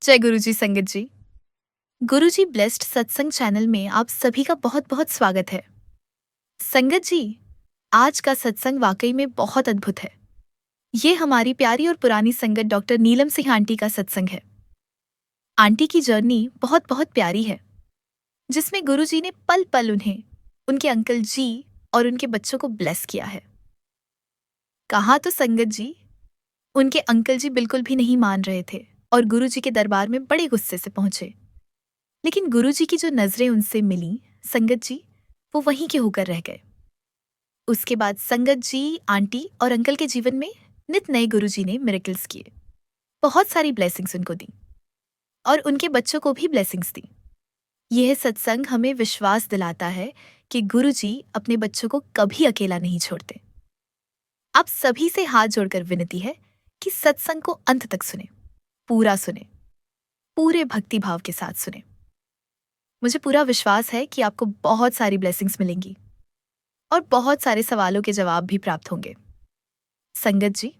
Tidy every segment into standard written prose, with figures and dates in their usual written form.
जय गुरुजी संगत जी। गुरुजी ब्लेस्ड सत्संग चैनल में आप सभी का बहुत बहुत स्वागत है। संगत जी, आज का सत्संग वाकई में बहुत अद्भुत है। ये हमारी प्यारी और पुरानी संगत डॉक्टर नीलम सिंह आंटी का सत्संग है। आंटी की जर्नी बहुत बहुत प्यारी है, जिसमें गुरुजी ने पल पल उन्हें, उनके अंकल जी और उनके बच्चों को ब्लेस किया है। कहा तो संगत जी, उनके अंकल जी बिल्कुल भी नहीं मान रहे थे और गुरुजी के दरबार में बड़े गुस्से से पहुंचे। लेकिन गुरुजी की जो नजरें उनसे मिली, संगत जी, वो वहीं के होकर रह गए। उसके बाद संगत जी, आंटी और अंकल के जीवन में नित नए गुरुजी ने मिरेकल्स किए। बहुत सारी ब्लेसिंग्स उनको दी और उनके बच्चों को भी ब्लेसिंग्स दी। यह सत्संग हमें विश्वास दिलाता है कि गुरुजी अपने बच्चों को कभी अकेला नहीं छोड़ते। आप सभी से हाथ जोड़कर विनती है कि सत्संग को अंत तक सुने, पूरा सुने, पूरे भक्ति भाव के साथ सुने। मुझे पूरा विश्वास है कि आपको बहुत सारी ब्लेसिंग्स मिलेंगी और बहुत सारे सवालों के जवाब भी प्राप्त होंगे। संगत जी,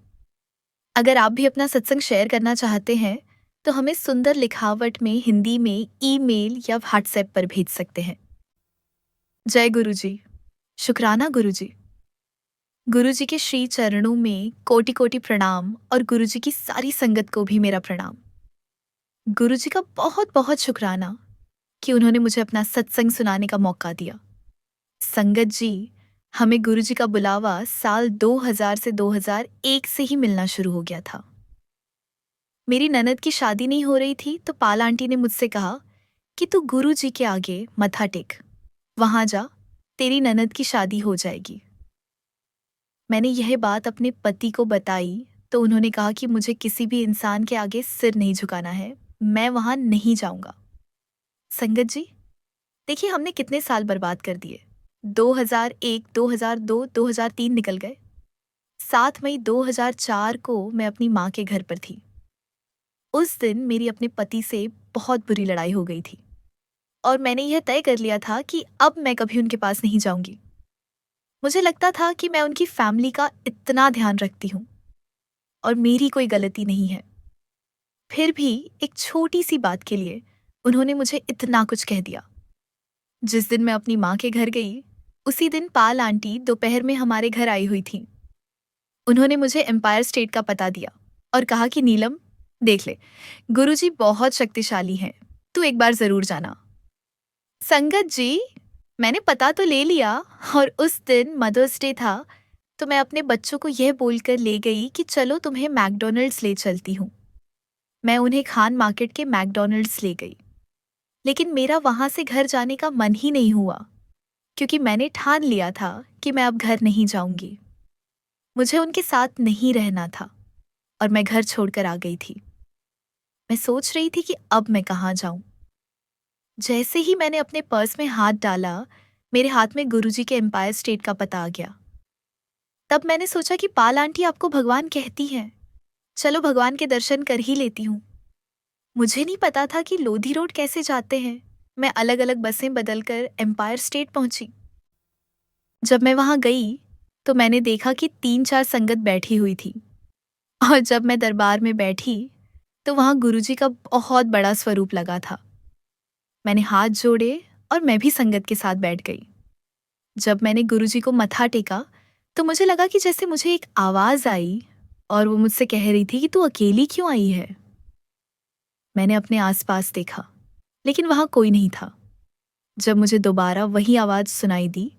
अगर आप भी अपना सत्संग शेयर करना चाहते हैं तो हमें सुंदर लिखावट में हिंदी में ईमेल या व्हाट्सएप पर भेज सकते हैं। जय गुरुजी। शुक्राना गुरुजी। गुरुजी के श्री चरणों में कोटि कोटि प्रणाम और गुरुजी की सारी संगत को भी मेरा प्रणाम। गुरुजी का बहुत बहुत शुक्राना कि उन्होंने मुझे अपना सत्संग सुनाने का मौका दिया। संगत जी, हमें गुरुजी का बुलावा साल 2000 से 2001 से ही मिलना शुरू हो गया था। मेरी ननद की शादी नहीं हो रही थी तो पाल आंटी ने मुझसे कहा कि तू गुरुजी के आगे मत्था टेक, वहां जा, तेरी ननद की शादी हो जाएगी। मैंने यह बात अपने पति को बताई तो उन्होंने कहा कि मुझे किसी भी इंसान के आगे सिर नहीं झुकाना है, मैं वहां नहीं जाऊंगा। संगत जी, देखिए हमने कितने साल बर्बाद कर दिए। 2001, 2002, 2003 निकल गए। 7 मई 2004 को मैं अपनी माँ के घर पर थी। उस दिन मेरी अपने पति से बहुत बुरी लड़ाई हो गई थी और मैंने यह तय कर लिया था कि अब मैं कभी उनके पास नहीं जाऊंगी। मुझे लगता था कि मैं उनकी फैमिली का इतना ध्यान रखती हूँ और मेरी कोई गलती नहीं है। फिर भी एक छोटी सी बात के लिए उन्होंने मुझे इतना कुछ कह दिया। जिस दिन मैं अपनी माँ के घर गई, उसी दिन पाल आंटी दोपहर में हमारे घर आई हुई थी। उन्होंने मुझे एम्पायर स्टेट का पता दिया और कहा कि नीलम, देख ले, गुरुजी बहुत शक्तिशाली हैं, तू एक बार जरूर जाना। संगत जी, मैंने पता तो ले लिया और उस दिन मदर्स डे था तो मैं अपने बच्चों को यह बोलकर ले गई कि चलो तुम्हें मैकडॉनल्ड्स ले चलती हूँ। मैं उन्हें खान मार्केट के मैकडॉनल्ड्स ले गई, लेकिन मेरा वहां से घर जाने का मन ही नहीं हुआ क्योंकि मैंने ठान लिया था कि मैं अब घर नहीं जाऊंगी। मुझे उनके साथ नहीं रहना था और मैं घर छोड़कर आ गई थी। मैं सोच रही थी कि अब मैं कहाँ जाऊं। जैसे ही मैंने अपने पर्स में हाथ डाला, मेरे हाथ में गुरुजी के एम्पायर स्टेट का पता आ गया। तब मैंने सोचा कि पाल आंटी आपको भगवान कहती हैं, चलो भगवान के दर्शन कर ही लेती हूँ। मुझे नहीं पता था कि लोधी रोड कैसे जाते हैं। मैं अलग अलग बसें बदलकर एम्पायर स्टेट पहुंची। जब मैं वहां गई तो मैंने देखा कि 3-4 संगत बैठी हुई थी और जब मैं दरबार में बैठी तो वहां गुरुजी का बहुत बड़ा स्वरूप लगा था। मैंने हाथ जोड़े और मैं भी संगत के साथ बैठ गई। जब मैंने गुरुजी को मत्था टेका तो मुझे लगा कि जैसे मुझे एक आवाज आई और वो मुझसे कह रही थी कि तू अकेली क्यों आई है। मैंने अपने आसपास देखा, लेकिन वहां कोई नहीं था। जब मुझे दोबारा वही आवाज सुनाई दी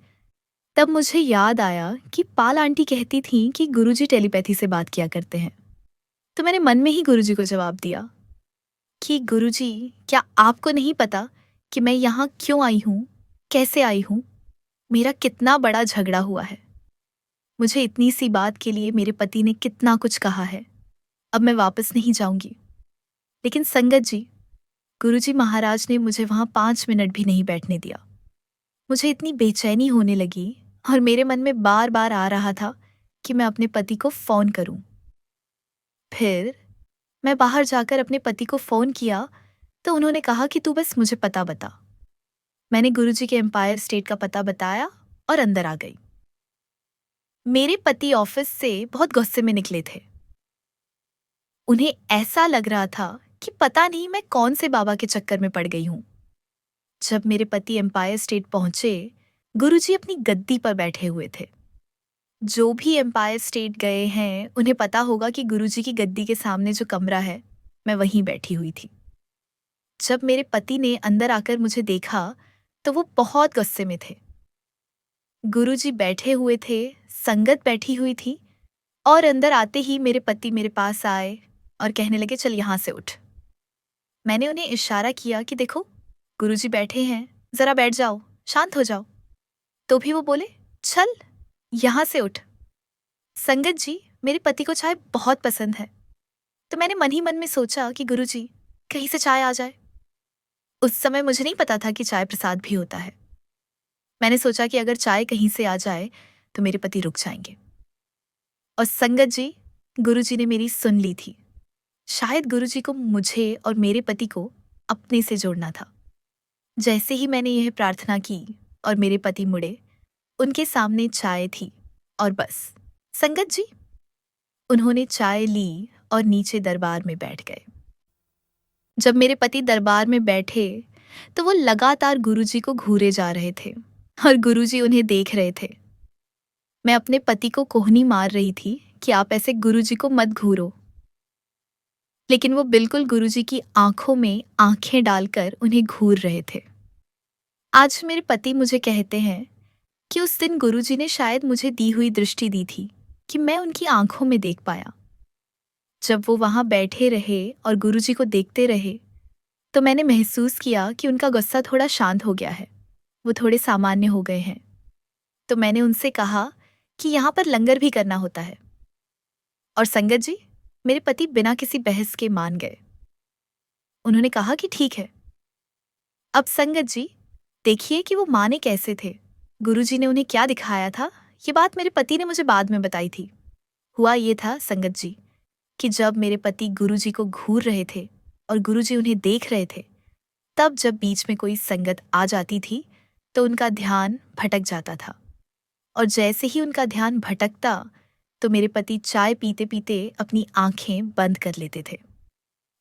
तब मुझे याद आया कि पाल आंटी कहती थीं कि गुरुजी टेलीपैथी से बात किया करते हैं। तो मैंने मन में ही गुरुजी को जवाब दिया कि गुरुजी, क्या आपको नहीं पता कि मैं यहाँ क्यों आई हूँ, कैसे आई हूँ, मेरा कितना बड़ा झगड़ा हुआ है। मुझे इतनी सी बात के लिए मेरे पति ने कितना कुछ कहा है। अब मैं वापस नहीं जाऊंगी। लेकिन संगत जी, गुरुजी महाराज ने मुझे वहां 5 मिनट भी नहीं बैठने दिया। मुझे इतनी बेचैनी होने लगी और मेरे मन में बार बार आ रहा था कि मैं अपने पति को फोन करूं। फिर मैं बाहर जाकर अपने पति को फोन किया तो उन्होंने कहा कि तू बस मुझे पता बता। मैंने गुरुजी के एम्पायर स्टेट का पता बताया और अंदर आ गई। मेरे पति ऑफिस से बहुत गुस्से में निकले थे। उन्हें ऐसा लग रहा था कि पता नहीं मैं कौन से बाबा के चक्कर में पड़ गई हूँ। जब मेरे पति एम्पायर स्टेट पहुंचे, गुरुजी अपनी गद्दी पर बैठे हुए थे। जो भी एम्पायर स्टेट गए हैं उन्हें पता होगा कि गुरुजी की गद्दी के सामने जो कमरा है, मैं वहीं बैठी हुई थी। जब मेरे पति ने अंदर आकर मुझे देखा तो वो बहुत गुस्से में थे। गुरुजी बैठे हुए थे, संगत बैठी हुई थी और अंदर आते ही मेरे पति मेरे पास आए और कहने लगे, चल यहाँ से उठ। मैंने उन्हें इशारा किया कि देखो, गुरुजी बैठे हैं, जरा बैठ जाओ, शांत हो जाओ। तो भी वो बोले, चल यहाँ से उठ। संगत जी, मेरे पति को चाय बहुत पसंद है, तो मैंने मन ही मन में सोचा कि गुरुजी कहीं से चाय आ जाए। उस समय मुझे नहीं पता था कि चाय प्रसाद भी होता है। मैंने सोचा कि अगर चाय कहीं से आ जाए तो मेरे पति रुक जाएंगे। और संगत जी, गुरुजी ने मेरी सुन ली थी। शायद गुरुजी को मुझे और मेरे पति को अपने से जोड़ना था। जैसे ही मैंने यह प्रार्थना की और मेरे पति मुड़े, उनके सामने चाय थी और बस। संगत जी, उन्होंने चाय ली और नीचे दरबार में बैठ गए। जब मेरे पति दरबार में बैठे तो वो लगातार गुरुजी को घूरे जा रहे थे और गुरुजी उन्हें देख रहे थे। मैं अपने पति को कोहनी मार रही थी कि आप ऐसे गुरुजी को मत घूरो, लेकिन वो बिल्कुल गुरुजी की आंखों में आंखें डालकर उन्हें घूर रहे थे। आज मेरे पति मुझे कहते हैं कि उस दिन गुरुजी ने शायद मुझे दी हुई दृष्टि दी थी कि मैं उनकी आंखों में देख पाया। जब वो वहां बैठे रहे और गुरुजी को देखते रहे तो मैंने महसूस किया कि उनका गुस्सा थोड़ा शांत हो गया है, वो थोड़े सामान्य हो गए हैं। तो मैंने उनसे कहा कि यहाँ पर लंगर भी करना होता है। और संगत जी, मेरे पति बिना किसी बहस के मान गए। उन्होंने कहा कि ठीक है। अब संगत जी, देखिए कि वो माने कैसे थे। गुरुजी ने उन्हें क्या दिखाया था, ये बात मेरे पति ने मुझे बाद में बताई थी। हुआ ये था संगत जी कि जब मेरे पति गुरुजी को घूर रहे थे और गुरुजी उन्हें देख रहे थे, तब जब बीच में कोई संगत आ जाती थी तो उनका ध्यान भटक जाता था। और जैसे ही उनका ध्यान भटकता तो मेरे पति चाय पीते पीते अपनी आंखें बंद कर लेते थे।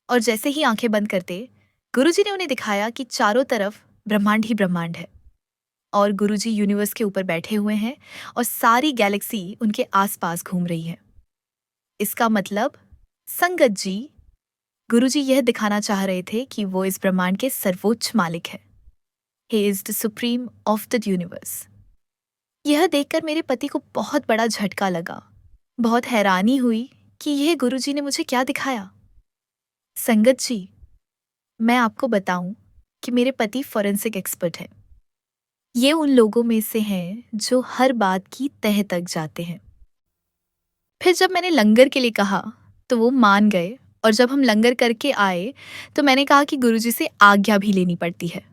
और जैसे ही आंखें बंद करते, गुरुजी ने उन्हें दिखाया कि चारों तरफ ब्रह्मांड ही ब्रह्मांड है और गुरुजी यूनिवर्स के ऊपर बैठे हुए हैं और सारी गैलेक्सी उनके आसपास घूम रही है। इसका मतलब संगत जी, गुरुजी यह दिखाना चाह रहे थे कि वो इस ब्रह्मांड के सर्वोच्च मालिक है। He is the supreme of the universe. यह देखकर मेरे पति को बहुत बड़ा झटका लगा। बहुत हैरानी हुई कि यह गुरुजी ने मुझे क्या दिखाया। संगत जी, मैं आपको बताऊं कि मेरे पति फॉरेंसिक एक्सपर्ट हैं। ये उन लोगों में से हैं जो हर बात की तह तक जाते हैं। फिर जब मैंने लंगर के लिए कहा तो वो मान गए और जब हम लंगर करके आए तो मैंने कहा कि गुरुजी से आज्ञा भी लेनी पड़ती है।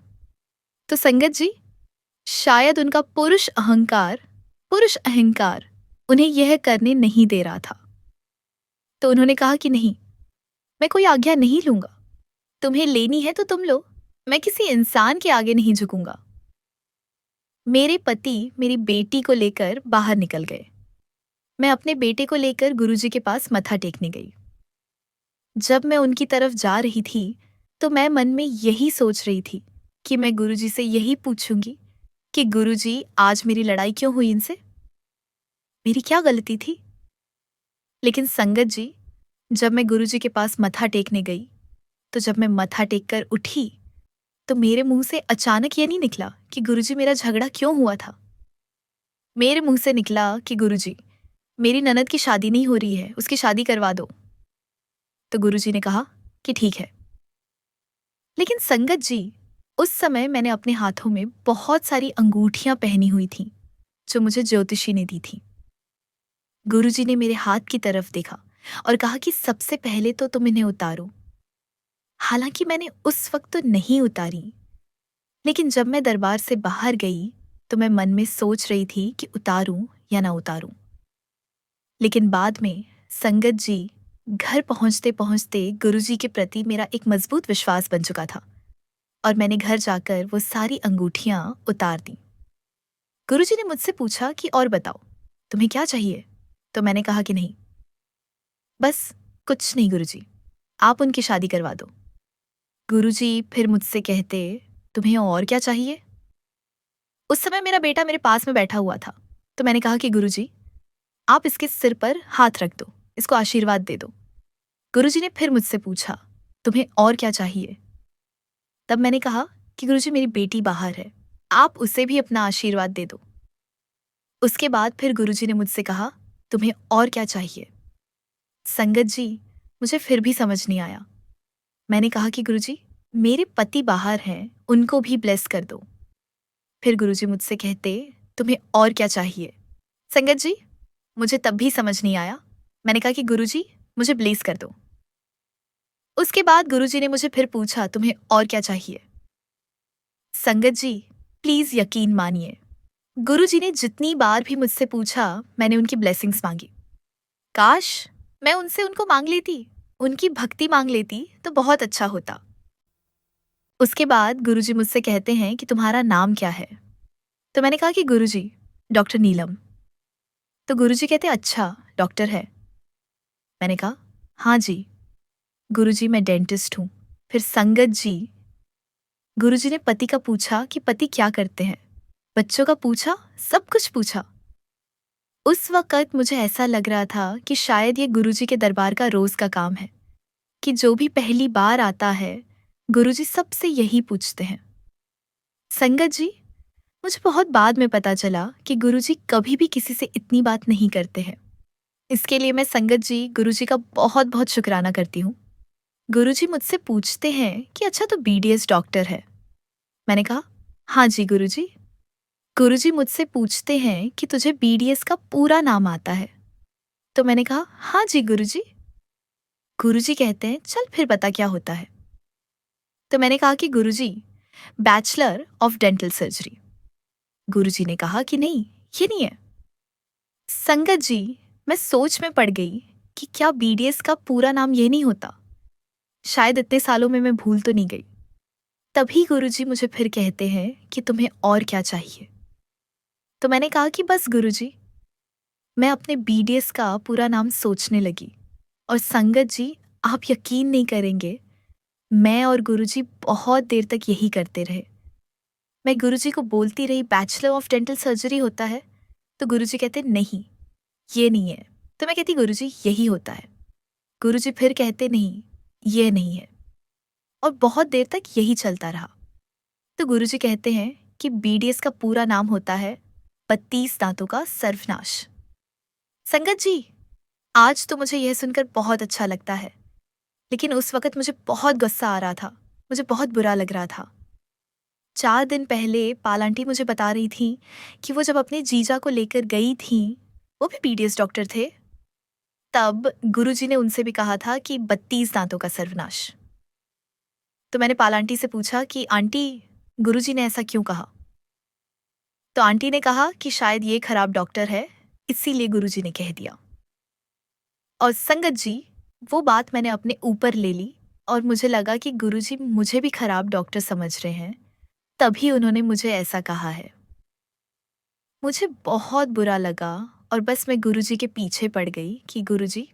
तो संगत जी, शायद उनका पुरुष अहंकार उन्हें यह करने नहीं दे रहा था। तो उन्होंने कहा कि नहीं, मैं कोई आज्ञा नहीं लूंगा। तुम्हें लेनी है तो तुम लो, मैं किसी इंसान के आगे नहीं झुकूंगा। मेरे पति मेरी बेटी को लेकर बाहर निकल गए। मैं अपने बेटे को लेकर गुरुजी के पास मत्था टेकने गई। जब मैं उनकी तरफ जा रही थी तो मैं मन में यही सोच रही थी कि मैं गुरुजी से यही पूछूंगी कि गुरुजी, आज मेरी लड़ाई क्यों हुई इनसे? मेरी क्या गलती थी? लेकिन संगत जी, जब मैं गुरुजी के पास मत्था टेकने गई तो जब मैं मत्था टेक कर उठी तो मेरे मुंह से अचानक ये नहीं निकला कि गुरुजी, मेरा झगड़ा क्यों हुआ था। मेरे मुंह से निकला कि गुरुजी, मेरी ननद की शादी नहीं हो रही है, उसकी शादी करवा दो। तो गुरुजी ने कहा कि ठीक है। लेकिन संगत जी, उस समय मैंने अपने हाथों में बहुत सारी अंगूठियां पहनी हुई थीं जो मुझे ज्योतिषी ने दी थी। गुरुजी ने मेरे हाथ की तरफ देखा और कहा कि सबसे पहले तो तुम इन्हें उतारो। हालांकि मैंने उस वक्त तो नहीं उतारी, लेकिन जब मैं दरबार से बाहर गई तो मैं मन में सोच रही थी कि उतारूं या ना उतारूं। लेकिन बाद में संगत जी, घर पहुंचते पहुंचते गुरुजी के प्रति मेरा एक मजबूत विश्वास बन चुका था और मैंने घर जाकर वो सारी अंगूठियां उतार दी। गुरुजी ने मुझसे पूछा कि और बताओ, तुम्हें क्या चाहिए? तो मैंने कहा कि नहीं, बस कुछ नहीं गुरुजी, आप उनकी शादी करवा दो। गुरुजी फिर मुझसे कहते, तुम्हें और क्या चाहिए? उस समय मेरा बेटा मेरे पास में बैठा हुआ था, तो मैंने कहा कि गुरुजी, आप इसके सिर पर हाथ रख दो, इसको आशीर्वाद दे दो। गुरुजी ने फिर मुझसे पूछा, तुम्हें और क्या चाहिए? तब मैंने कहा कि गुरुजी, मेरी बेटी बाहर है, आप उसे भी अपना आशीर्वाद दे दो। उसके बाद फिर गुरुजी ने मुझसे कहा, तुम्हें और क्या चाहिए? संगत जी, मुझे फिर भी समझ नहीं आया। मैंने कहा कि गुरुजी, मेरे पति बाहर हैं, उनको भी ब्लेस कर दो। फिर गुरुजी मुझसे कहते, तुम्हें और क्या चाहिए? संगत जी, मुझे तब भी समझ नहीं आया। मैंने कहा कि गुरुजी, मुझे ब्लेस कर दो। उसके बाद गुरुजी ने मुझे फिर पूछा, तुम्हें और क्या चाहिए? संगत जी, प्लीज यकीन मानिए, गुरुजी ने जितनी बार भी मुझसे पूछा, मैंने उनकी ब्लेसिंग्स मांगी। काश मैं उनसे उनको मांग लेती, उनकी भक्ति मांग लेती तो बहुत अच्छा होता। उसके बाद गुरुजी मुझसे कहते हैं कि तुम्हारा नाम क्या है? तो मैंने कहा कि गुरुजी, डॉक्टर नीलम। तो गुरुजी कहते, अच्छा, डॉक्टर है? मैंने कहा, हाँ जी। गुरुजी, मैं डेंटिस्ट हूँ। फिर संगत जी, गुरुजी ने पति का पूछा कि पति क्या करते हैं, बच्चों का पूछा, सब कुछ पूछा। उस वक़्त मुझे ऐसा लग रहा था कि शायद ये गुरुजी के दरबार का रोज़ का काम है कि जो भी पहली बार आता है, गुरुजी सबसे यही पूछते हैं। संगत जी, मुझे बहुत बाद में पता चला कि गुरुजी कभी भी किसी से इतनी बात नहीं करते हैं। इसके लिए मैं संगत जी, गुरुजी का बहुत-बहुत शुक्राना करती हूँ। गुरुजी मुझसे पूछते हैं कि अच्छा, तो बीडीएस डॉक्टर है? मैंने कहा, हाँ जी गुरुजी। गुरुजी मुझसे पूछते हैं कि तुझे बीडीएस का पूरा नाम आता है? तो मैंने कहा, हाँ जी गुरुजी। गुरुजी कहते हैं, चल फिर बता क्या होता है? तो मैंने कहा कि गुरुजी, बैचलर ऑफ डेंटल सर्जरी। गुरुजी ने कहा कि नहीं, ये नहीं है। संगत जी, मैं सोच में पड़ गई कि क्या बीडीएस का पूरा नाम ये नहीं होता? शायद इतने सालों में मैं भूल तो नहीं गई। तभी गुरुजी मुझे फिर कहते हैं कि तुम्हें और क्या चाहिए? तो मैंने कहा कि बस गुरुजी, मैं अपने बीडीएस का पूरा नाम सोचने लगी। और संगत जी, आप यकीन नहीं करेंगे, मैं और गुरुजी बहुत देर तक यही करते रहे। मैं गुरुजी को बोलती रही, बैचलर ऑफ डेंटल सर्जरी होता है? तो गुरुजी कहते, नहीं, ये नहीं है। तो मैं कहती, गुरुजी यही होता है। गुरुजी फिर कहते, नहीं, ये नहीं है। और बहुत देर तक यही चलता रहा। तो गुरुजी कहते हैं कि बीडीएस का पूरा नाम होता है 32 दांतों का सर्वनाश। संगत जी, आज तो मुझे यह सुनकर बहुत अच्छा लगता है, लेकिन उस वक्त मुझे बहुत गुस्सा आ रहा था, मुझे बहुत बुरा लग रहा था। 4 दिन पहले पाल आंटी मुझे बता रही थी कि वो जब अपने जीजा को लेकर गई थी, वो भी बीडीएस डॉक्टर थे, तब गुरुजी ने उनसे भी कहा था कि 32 दांतों का सर्वनाश। तो मैंने पाल आंटी से पूछा कि आंटी, गुरुजी ने ऐसा क्यों कहा? तो आंटी ने कहा कि शायद ये खराब डॉक्टर है, इसीलिए गुरुजी ने कह दिया। और संगत जी, वो बात मैंने अपने ऊपर ले ली और मुझे लगा कि गुरुजी मुझे भी खराब डॉक्टर समझ रहे हैं, तभी उन्होंने मुझे ऐसा कहा है। मुझे बहुत बुरा लगा और बस मैं गुरुजी के पीछे पड़ गई कि गुरुजी,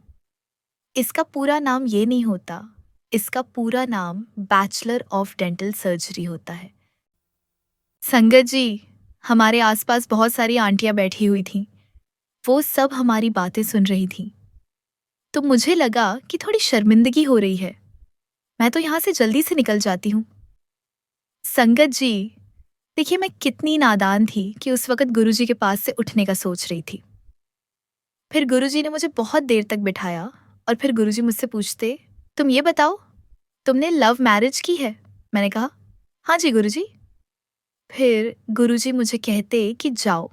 इसका पूरा नाम ये नहीं होता, इसका पूरा नाम बैचलर ऑफ डेंटल सर्जरी होता है। संगत जी, हमारे आसपास बहुत सारी आंटियां बैठी हुई थीं। वो सब हमारी बातें सुन रही थीं। तो मुझे लगा कि थोड़ी शर्मिंदगी हो रही है, मैं तो यहाँ से जल्दी से निकल जाती हूँ। संगत जी, देखिए, मैं कितनी नादान थी कि उस वक़्त गुरुजी के पास से उठने का सोच रही थी। फिर गुरुजी ने मुझे बहुत देर तक बिठाया और फिर गुरुजी मुझसे पूछते, तुम ये बताओ, तुमने लव मैरिज की है? मैंने कहा, हाँ जी गुरुजी। फिर गुरुजी मुझे कहते कि जाओ,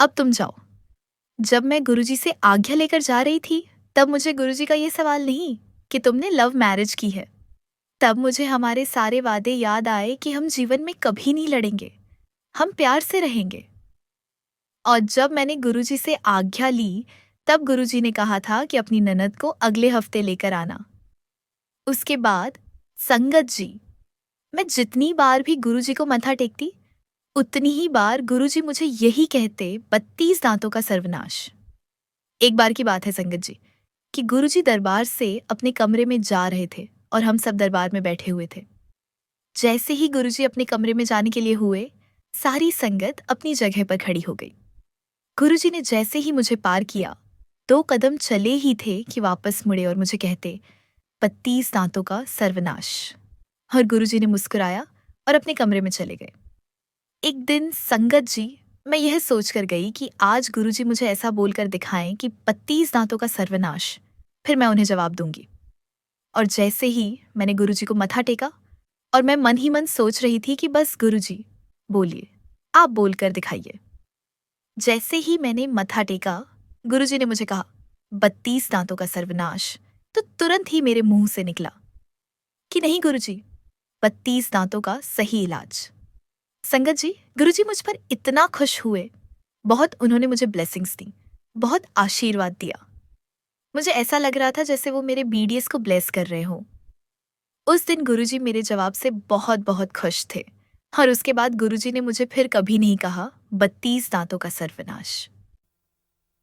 अब तुम जाओ। जब मैं गुरुजी से आज्ञा लेकर जा रही थी, तब मुझे गुरुजी का ये सवाल नहीं कि तुमने लव मैरिज की है। तब मुझे हमारे सारे वादे याद आए कि हम जीवन में कभी नहीं लड़ेंगे, हम प्यार से रहेंगे। और जब मैंने गुरुजी से आज्ञा ली, तब गुरुजी ने कहा था कि अपनी ननद को अगले हफ्ते लेकर आना। उसके बाद संगत जी, मैं जितनी बार भी गुरुजी को मत्था टेकती, उतनी ही बार गुरुजी मुझे यही कहते, 32 दांतों का सर्वनाश। एक बार की बात है संगत जी, कि गुरुजी दरबार से अपने कमरे में जा रहे थे और हम सब दरबार में बैठे हुए थे। जैसे ही गुरुजी अपने कमरे में जाने के लिए हुए, सारी संगत अपनी जगह पर खड़ी हो गई। गुरुजी ने जैसे ही मुझे पार किया, 2 कदम चले ही थे कि वापस मुड़े और मुझे कहते, 32 दांतों का सर्वनाश। और गुरुजी ने मुस्कुराया और अपने कमरे में चले गए। एक दिन संगत जी, मैं यह सोचकर गई कि आज गुरुजी मुझे ऐसा बोलकर दिखाएं कि 32 दांतों का सर्वनाश, फिर मैं उन्हें जवाब दूंगी। और जैसे ही मैंने गुरुजी को मत्था टेका और मैं मन ही मन सोच रही थी कि बस गुरुजी बोलिए, आप बोलकर दिखाइए। जैसे ही मैंने मत्था टेका, गुरुजी ने मुझे कहा, 32 दांतों का सर्वनाश, तो तुरंत ही मेरे मुंह से निकला कि नहीं गुरुजी, 32 दांतों का सही इलाज। संगत जी, गुरुजी मुझ पर इतना खुश हुए, बहुत उन्होंने मुझे ब्लेसिंग्स दी, बहुत आशीर्वाद दिया। मुझे ऐसा लग रहा था जैसे वो मेरे बीडीएस को ब्लेस कर रहे हों। उस दिन गुरुजी मेरे जवाब से बहुत बहुत खुश थे और उसके बाद गुरुजी ने मुझे फिर कभी नहीं कहा 32 दांतों का सर्वनाश।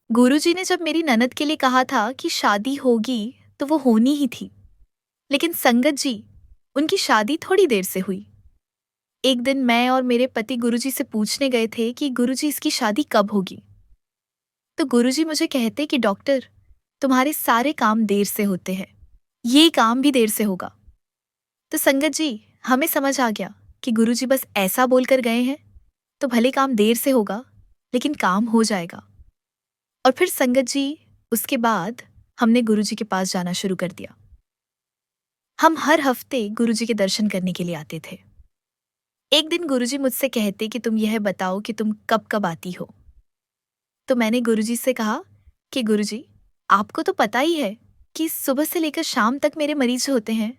गुरुजी ने जब मेरी ननद के लिए कहा था कि शादी होगी तो वो होनी ही थी, लेकिन संगत जी, उनकी शादी थोड़ी देर से हुई। एक दिन मैं और मेरे पति गुरुजी से पूछने गए थे कि गुरुजी इसकी शादी कब होगी, तो गुरुजी मुझे कहते कि डॉक्टर, तुम्हारे सारे काम देर से होते हैं, ये काम भी देर से होगा। तो संगत जी, हमें समझ आ गया कि गुरुजी बस ऐसा बोलकर गए हैं, तो भले काम देर से होगा लेकिन काम हो जाएगा। और फिर संगत जी, उसके बाद हमने गुरुजी के पास जाना शुरू कर दिया। हम हर हफ्ते गुरुजी के दर्शन करने के लिए आते थे। एक दिन गुरुजी मुझसे कहते कि तुम यह बताओ कि तुम कब कब आती हो। तो मैंने गुरुजी से कहा कि गुरुजी, आपको तो पता ही है कि सुबह से लेकर शाम तक मेरे मरीज होते हैं।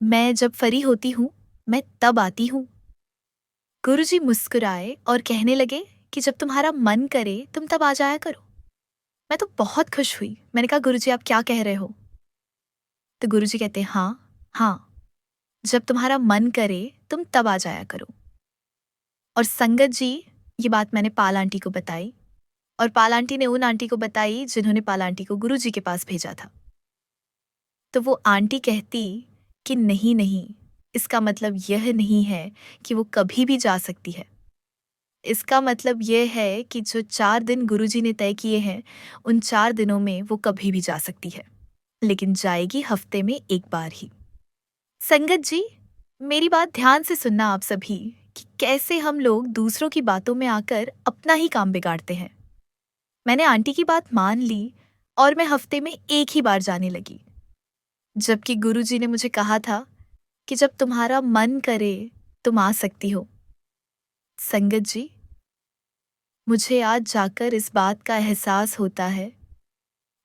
मैं जब फ्री होती हूँ, मैं तब आती हूँ। गुरुजी मुस्कुराए और कहने लगे कि जब तुम्हारा मन करे तुम तब आ जाया करो। मैं तो बहुत खुश हुई। मैंने कहा गुरुजी, आप क्या कह रहे हो? तो गुरुजी कहते, हाँ हाँ, जब तुम्हारा मन करे तुम तब आ जाया करो। और संगत जी, ये बात मैंने पाल आंटी को बताई और पाल आंटी ने उन आंटी को बताई जिन्होंने पाल आंटी को गुरुजी के पास भेजा था। तो वो आंटी कहती कि नहीं नहीं, इसका मतलब यह नहीं है कि वो कभी भी जा सकती है। इसका मतलब यह है कि जो 4 दिन गुरुजी ने तय किए हैं, उन 4 दिनों में वो कभी भी जा सकती है, लेकिन जाएगी हफ्ते में एक बार ही। संगत जी, मेरी बात ध्यान से सुनना आप सभी कि कैसे हम लोग दूसरों की बातों में आकर अपना ही काम बिगाड़ते हैं। मैंने आंटी की बात मान ली और मैं हफ्ते में एक ही बार जाने लगी, जबकि गुरुजी ने मुझे कहा था कि जब तुम्हारा मन करे तुम आ सकती हो। संगत जी, मुझे आज जाकर इस बात का एहसास होता है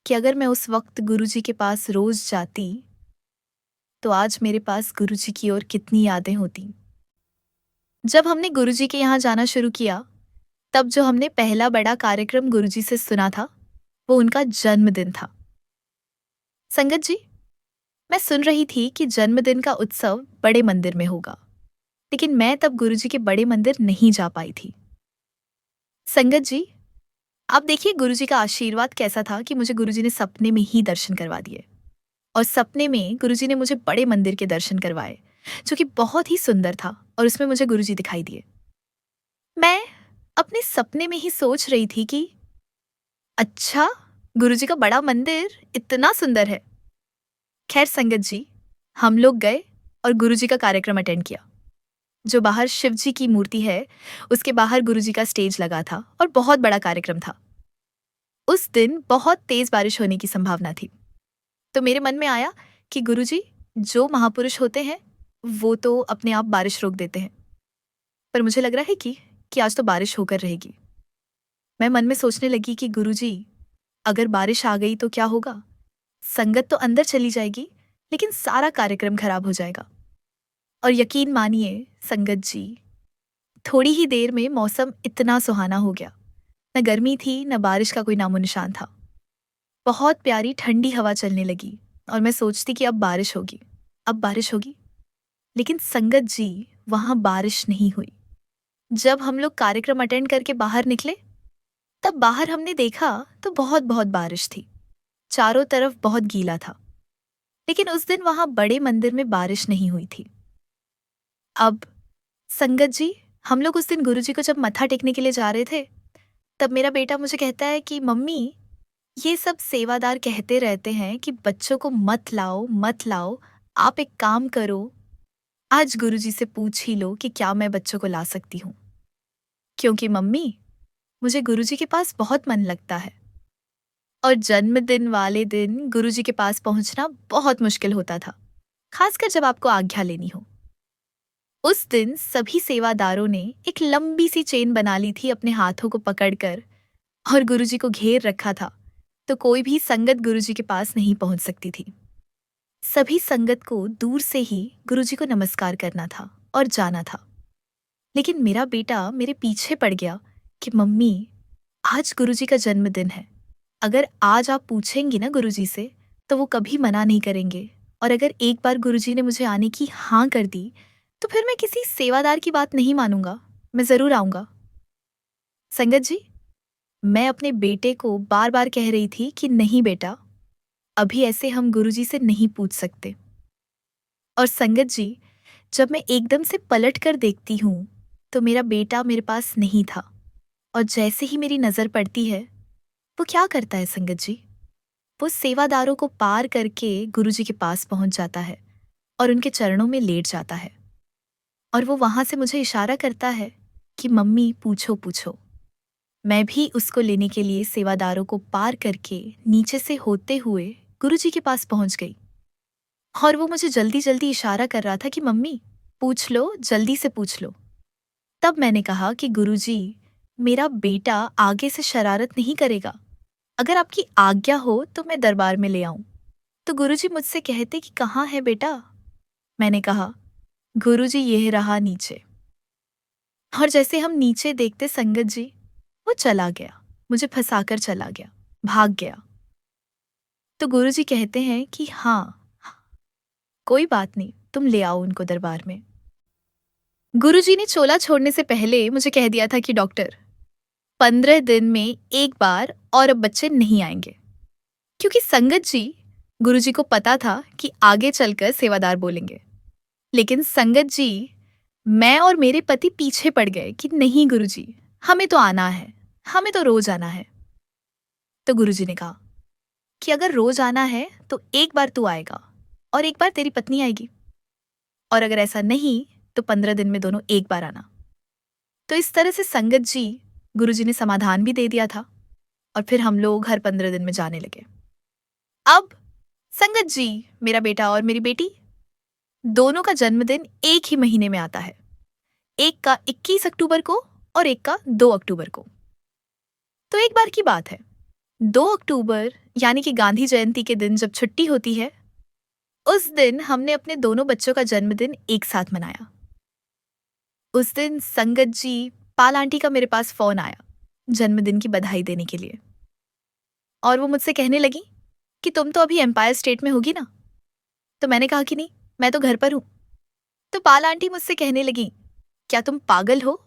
कि अगर मैं उस वक्त गुरुजी के पास रोज जाती तो आज मेरे पास गुरुजी की ओर कितनी यादें होती। जब हमने गुरुजी के यहाँ जाना शुरू किया, तब जो हमने पहला बड़ा कार्यक्रम गुरुजी से सुना था, वो उनका जन्मदिन था। संगत जी, मैं सुन रही थी कि जन्मदिन का उत्सव बड़े मंदिर में होगा, लेकिन मैं तब गुरुजी के बड़े मंदिर नहीं जा पाई थी। संगत जी, आप देखिए गुरुजी का आशीर्वाद कैसा था कि मुझे गुरुजी ने सपने में ही दर्शन करवा दिए। और सपने में गुरुजी ने मुझे बड़े मंदिर के दर्शन करवाए, जो कि बहुत ही सुंदर था, और उसमें मुझे गुरुजी दिखाई दिए। मैं अपने सपने में ही सोच रही थी कि अच्छा, गुरुजी का बड़ा मंदिर इतना सुंदर है। खैर संगत जी, हम लोग गए और गुरुजी का कार्यक्रम अटेंड किया। जो बाहर शिव जी की मूर्ति है, उसके बाहर गुरुजी का स्टेज लगा था और बहुत बड़ा कार्यक्रम था। उस दिन बहुत तेज बारिश होने की संभावना थी, तो मेरे मन में आया कि गुरुजी, जो महापुरुष होते हैं वो तो अपने आप बारिश रोक देते हैं, पर मुझे लग रहा है कि आज तो बारिश होकर रहेगी। मैं मन में सोचने लगी कि गुरुजी, अगर बारिश आ गई तो क्या होगा? संगत तो अंदर चली जाएगी, लेकिन सारा कार्यक्रम खराब हो जाएगा। और यकीन मानिए संगत जी, थोड़ी ही देर में मौसम इतना सुहाना हो गया। न गर्मी थी, न बारिश का कोई नामो निशान था। बहुत प्यारी ठंडी हवा चलने लगी और मैं सोचती कि अब बारिश होगी, अब बारिश होगी। लेकिन संगत जी, वहां बारिश नहीं हुई। जब हम लोग कार्यक्रम अटेंड करके बाहर निकले, तब बाहर हमने देखा तो बहुत बहुत बारिश थी। चारों तरफ बहुत गीला था। लेकिन उस दिन वहां बड़े मंदिर में बारिश नहीं हुई थी। अब संगत जी, हम लोग उस दिन गुरुजी को जब मत्था टेकने के लिए जा रहे थे, तब मेरा बेटा मुझे कहता है कि मम्मी, ये सब सेवादार कहते रहते हैं कि बच्चों को मत लाओ मत लाओ, आप एक काम करो, आज गुरुजी से पूछ ही लो कि क्या मैं बच्चों को ला सकती हूँ। क्योंकि मम्मी, मुझे गुरुजी के पास बहुत मन लगता है और जन्मदिन वाले दिन गुरुजी के पास पहुंचना बहुत मुश्किल होता था, खासकर जब आपको आज्ञा लेनी हो। उस दिन सभी सेवादारों ने एक लंबी सी चेन बना ली थी अपने हाथों को पकड़कर और गुरुजी को घेर रखा था, तो कोई भी संगत गुरुजी के पास नहीं पहुंच सकती थी। सभी संगत को दूर से ही गुरुजी को नमस्कार करना था और जाना था। लेकिन मेरा बेटा मेरे पीछे पड़ गया कि मम्मी, आज गुरुजी का जन्मदिन है। अगर आज आप पूछेंगी ना गुरुजी से, तो वो कभी मना नहीं करेंगे, और अगर एक बार गुरुजी ने मुझे आने की हाँ कर दी, तो फिर मैं किसी सेवादार की बात नहीं मानूंगा, मैं जरूर आऊंगा। संगत जी, मैं अपने बेटे को बार बार कह रही थी कि नहीं बेटा, अभी ऐसे हम गुरुजी से नहीं पूछ सकते। और संगत जी, जब मैं एकदम से पलट कर देखती हूँ तो मेरा बेटा मेरे पास नहीं था, और जैसे ही मेरी नजर पड़ती है, वो क्या करता है संगत जी? वो सेवादारों को पार करके गुरुजी के पास पहुंच जाता है और उनके चरणों में लेट जाता है, और वो वहां से मुझे इशारा करता है कि मम्मी पूछो पूछो। मैं भी उसको लेने के लिए सेवादारों को पार करके नीचे से होते हुए गुरुजी के पास पहुंच गई, और वो मुझे जल्दी जल्दी इशारा कर रहा था कि मम्मी पूछ लो, जल्दी से पूछ लो। तब मैंने कहा कि गुरुजी, मेरा बेटा आगे से शरारत नहीं करेगा, अगर आपकी आज्ञा हो तो मैं दरबार में ले आऊं। तो गुरुजी मुझसे कहते कि कहाँ है बेटा? मैंने कहा, गुरुजी यह रहा नीचे। और जैसे हम नीचे देखते संगत जी, वो चला गया, मुझे फंसाकर चला गया, भाग गया। तो गुरुजी कहते हैं कि हाँ, कोई बात नहीं, तुम ले आओ उनको दरबार में। गुरुजी ने चोला छोड़ने से पहले मुझे कह दिया था कि डॉक्टर, 15 दिन में एक बार और अब बच्चे नहीं आएंगे। क्योंकि संगत जी, गुरुजी को पता था कि आगे चलकर सेवादार बोलेंगे। लेकिन संगत जी, मैं और मेरे पति पीछे पड़ गए कि नहीं गुरुजी, हमें तो आना है, हमें तो रोज आना है। तो गुरुजी ने कहा कि अगर रोज आना है तो एक बार तू आएगा और एक बार तेरी पत्नी आएगी, और अगर ऐसा नहीं तो 15 दिन में दोनों एक बार आना। तो इस तरह से संगत जी, गुरुजी ने समाधान भी दे दिया था, और फिर हम लोग हर 15 दिन में जाने लगे। अब संगत जी, मेरा बेटा और मेरी बेटी दोनों का जन्मदिन एक ही महीने में आता है, एक का 21 अक्टूबर को और एक का 2 अक्टूबर को। तो एक बार की बात है, 2 अक्टूबर यानी कि गांधी जयंती के दिन जब छुट्टी होती है, उस दिन हमने अपने दोनों बच्चों का जन्मदिन एक साथ मनाया। उस दिन संगत जी, पाल आंटी का मेरे पास फोन आया जन्मदिन की बधाई देने के लिए, और वो मुझसे कहने लगी कि तुम तो अभी एम्पायर स्टेट में होगी ना? तो मैंने कहा कि नहीं, मैं तो घर पर हूं। तो पाल आंटी मुझसे कहने लगी, क्या तुम पागल हो?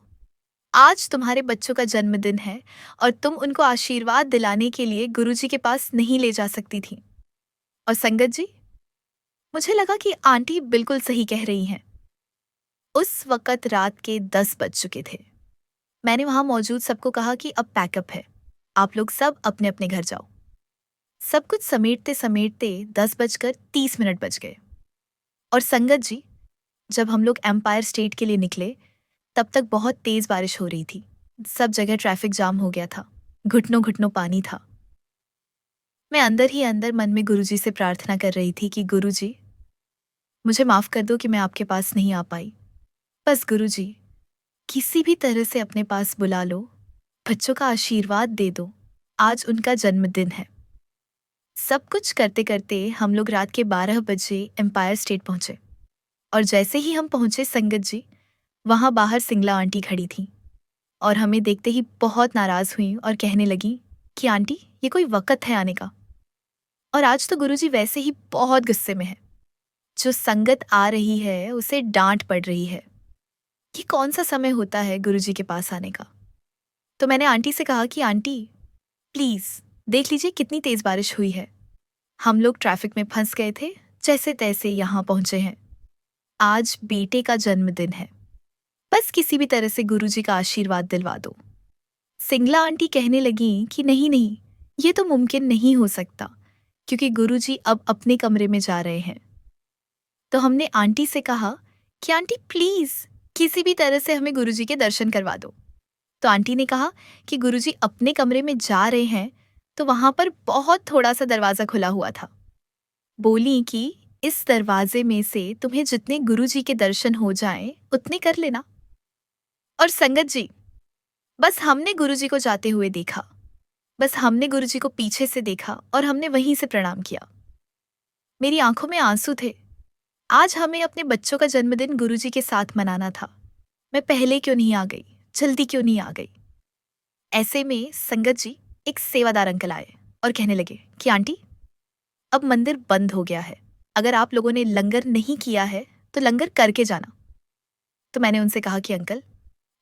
आज तुम्हारे बच्चों का जन्मदिन है और तुम उनको आशीर्वाद दिलाने के लिए गुरुजी के पास नहीं ले जा सकती थी। और संगत जी, मुझे लगा कि आंटी बिल्कुल सही कह रही हैं। उस वक़्त रात के 10 बज चुके थे। मैंने वहां मौजूद सबको कहा कि अब पैकअप है, आप लोग सब अपने अपने घर जाओ। सब कुछ समेटते समेटते 10:30 बज गए। और संगत जी, जब हम लोग एम्पायर स्टेट के लिए निकले, तब तक बहुत तेज बारिश हो रही थी। सब जगह ट्रैफिक जाम हो गया था, घुटनों घुटनों पानी था। मैं अंदर ही अंदर मन में गुरुजी से प्रार्थना कर रही थी कि गुरुजी, मुझे माफ कर दो कि मैं आपके पास नहीं आ पाई। बस गुरुजी, किसी भी तरह से अपने पास बुला लो, बच्चों का आशीर्वाद दे दो, आज उनका जन्मदिन है। सब कुछ करते करते हम लोग रात के 12 बजे एम्पायर स्टेट पहुंचे, और जैसे ही हम पहुंचे संगत जी, वहां बाहर सिंगला आंटी खड़ी थी, और हमें देखते ही बहुत नाराज हुई और कहने लगी कि आंटी, ये कोई वक़्त है आने का? और आज तो गुरुजी वैसे ही बहुत गुस्से में है। जो संगत आ रही है उसे डांट पड़ रही है। ये कौन सा समय होता है गुरुजी के पास आने का? तो मैंने आंटी से कहा कि आंटी, प्लीज देख लीजिए कितनी तेज बारिश हुई है, हम लोग ट्रैफिक में फंस गए थे, जैसे तैसे यहाँ पहुंचे हैं। आज बेटे का जन्मदिन है, बस किसी भी तरह से गुरुजी का आशीर्वाद दिलवा दो। सिंगला आंटी कहने लगी कि नहीं नहीं, ये तो मुमकिन नहीं हो सकता, क्योंकि गुरुजी अब अपने कमरे में जा रहे हैं। तो हमने आंटी से कहा कि आंटी प्लीज किसी भी तरह से हमें गुरुजी के दर्शन करवा दो। तो आंटी ने कहा कि गुरुजी अपने कमरे में जा रहे हैं, तो वहां पर बहुत थोड़ा सा दरवाजा खुला हुआ था। बोली कि इस दरवाजे में से तुम्हें जितने गुरुजी के दर्शन हो जाएं उतने कर लेना। और संगत जी, बस हमने गुरुजी को जाते हुए देखा, बस हमने गुरुजी को पीछे से देखा और हमने वहीं से प्रणाम किया। मेरी आंखों में आंसू थे। आज हमें अपने बच्चों का जन्मदिन गुरुजी के साथ मनाना था। मैं पहले क्यों नहीं आ गई, जल्दी क्यों नहीं आ गई। ऐसे में संगत जी, एक सेवादार अंकल आए और कहने लगे कि आंटी, अब मंदिर बंद हो गया है, अगर आप लोगों ने लंगर नहीं किया है तो लंगर करके जाना। तो मैंने उनसे कहा कि अंकल,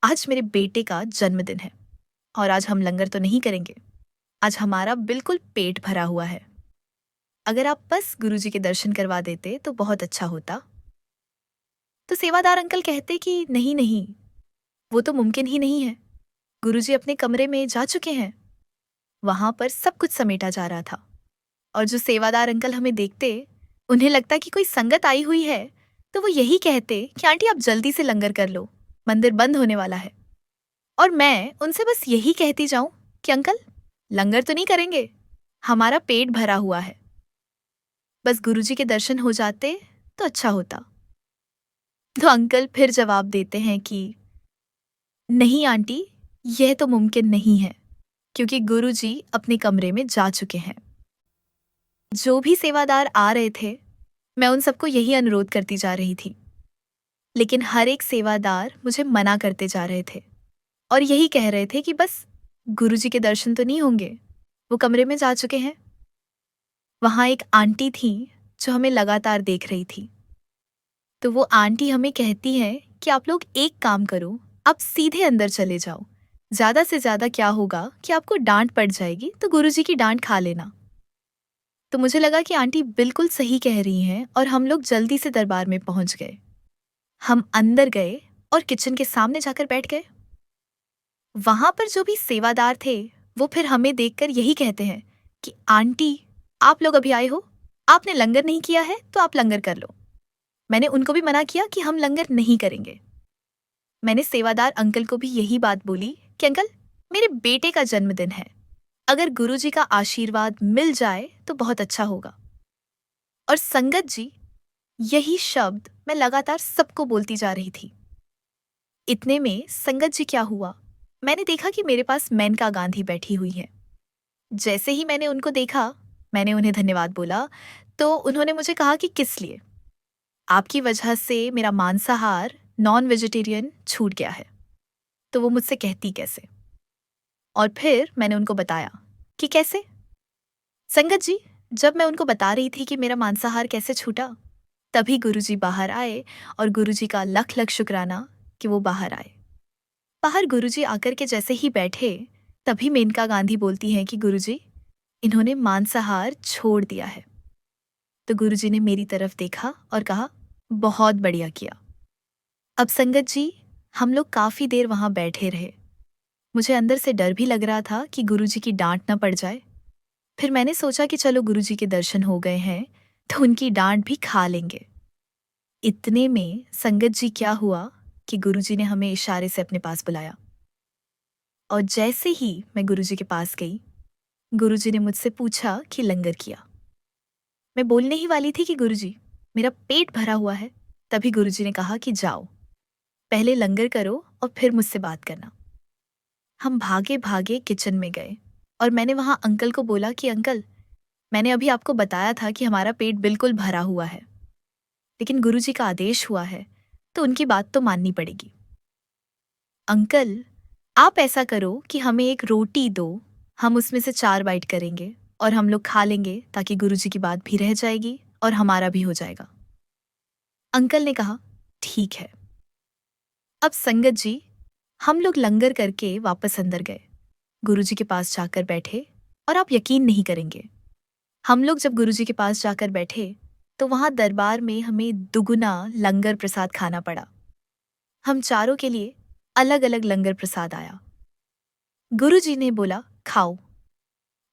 आज मेरे बेटे का जन्मदिन है और आज हम लंगर तो नहीं करेंगे, आज हमारा बिल्कुल पेट भरा हुआ है। अगर आप बस गुरुजी के दर्शन करवा देते तो बहुत अच्छा होता। तो सेवादार अंकल कहते कि नहीं नहीं, वो तो मुमकिन ही नहीं है, गुरुजी अपने कमरे में जा चुके हैं। वहां पर सब कुछ समेटा जा रहा था और जो सेवादार अंकल हमें देखते, उन्हें लगता कि कोई संगत आई हुई है, तो वो यही कहते कि आंटी आप जल्दी से लंगर कर लो, मंदिर बंद होने वाला है। और मैं उनसे बस यही कहती जाऊं कि अंकल, लंगर तो नहीं करेंगे, हमारा पेट भरा हुआ है, बस गुरुजी के दर्शन हो जाते तो अच्छा होता। तो अंकल फिर जवाब देते हैं कि नहीं आंटी, यह तो मुमकिन नहीं है, क्योंकि गुरुजी अपने कमरे में जा चुके हैं। जो भी सेवादार आ रहे थे, मैं उन सबको यही अनुरोध करती जा रही थी, लेकिन हर एक सेवादार मुझे मना करते जा रहे थे और यही कह रहे थे कि बस गुरुजी के दर्शन तो नहीं होंगे, वो कमरे में जा चुके हैं। वहां एक आंटी थी जो हमें लगातार देख रही थी। तो वो आंटी हमें कहती है कि आप लोग एक काम करो, आप सीधे अंदर चले जाओ, ज्यादा से ज्यादा क्या होगा कि आपको डांट पड़ जाएगी, तो गुरुजी की डांट खा लेना। तो मुझे लगा कि आंटी बिल्कुल सही कह रही हैं और हम लोग जल्दी से दरबार में पहुंच गए। हम अंदर गए और किचन के सामने जाकर बैठ गए। वहां पर जो भी सेवादार थे, वो फिर हमें देखकर यही कहते हैं कि आंटी, आप लोग अभी आए हो, आपने लंगर नहीं किया है तो आप लंगर कर लो। मैंने उनको भी मना किया कि हम लंगर नहीं करेंगे। मैंने सेवादार अंकल को भी यही बात बोली कि अंकल, मेरे बेटे का जन्मदिन है, अगर गुरुजी का आशीर्वाद मिल जाए तो बहुत अच्छा होगा। और संगत जी, यही शब्द मैं लगातार सबको बोलती जा रही थी। इतने में संगत जी क्या हुआ, मैंने देखा कि मेरे पास मेनका गांधी बैठी हुई है। जैसे ही मैंने उनको देखा, मैंने उन्हें धन्यवाद बोला, तो उन्होंने मुझे कहा कि किस लिए, आपकी वजह से मेरा मांसाहार नॉन वेजिटेरियन छूट गया है। तो वो मुझसे कहती कैसे, और फिर मैंने उनको बताया कि कैसे। संगत जी, जब मैं उनको बता रही थी कि मेरा मांसाहार कैसे छूटा, तभी गुरुजी बाहर आए और गुरुजी का लख लख शुक्राना कि वो बाहर आए। बाहर गुरुजी आकर के जैसे ही बैठे, तभी मेनका गांधी बोलती हैं कि गुरुजी, इन्होंने मांसाहार छोड़ दिया है। तो गुरुजी ने मेरी तरफ देखा और कहा, बहुत बढ़िया किया। अब संगत जी, हम लोग काफी देर वहां बैठे रहे। मुझे अंदर से डर भी लग रहा था कि गुरुजी की डांट न पड़ जाए। फिर मैंने सोचा कि चलो गुरुजी के दर्शन हो गए हैं तो उनकी डांट भी खा लेंगे। इतने में संगत जी क्या हुआ कि गुरुजी ने हमें इशारे से अपने पास बुलाया और जैसे ही मैं गुरुजी के पास गई, गुरुजी ने मुझसे पूछा कि लंगर किया। मैं बोलने ही वाली थी कि गुरुजी, मेरा पेट भरा हुआ है, तभी गुरुजी ने कहा कि जाओ, पहले लंगर करो और फिर मुझसे बात करना। हम भागे भागे किचन में गए और मैंने वहां अंकल को बोला कि अंकल, मैंने अभी आपको बताया था कि हमारा पेट बिल्कुल भरा हुआ है, लेकिन गुरुजी का आदेश हुआ है तो उनकी बात तो माननी पड़ेगी। अंकल, आप ऐसा करो कि हमें एक रोटी दो, हम उसमें से 4 बाइट करेंगे और हम लोग खा लेंगे, ताकि गुरुजी की बात भी रह जाएगी और हमारा भी हो जाएगा। अंकल ने कहा ठीक है। अब संगत जी, हम लोग लंगर करके वापस अंदर गए, गुरुजी के पास जाकर बैठे और आप यकीन नहीं करेंगे, हम लोग जब गुरुजी के पास जाकर बैठे तो वहां दरबार में हमें दुगुना लंगर प्रसाद खाना पड़ा। हम चारों के लिए अलग अलग लंगर प्रसाद आया। गुरुजी ने बोला, खाओ।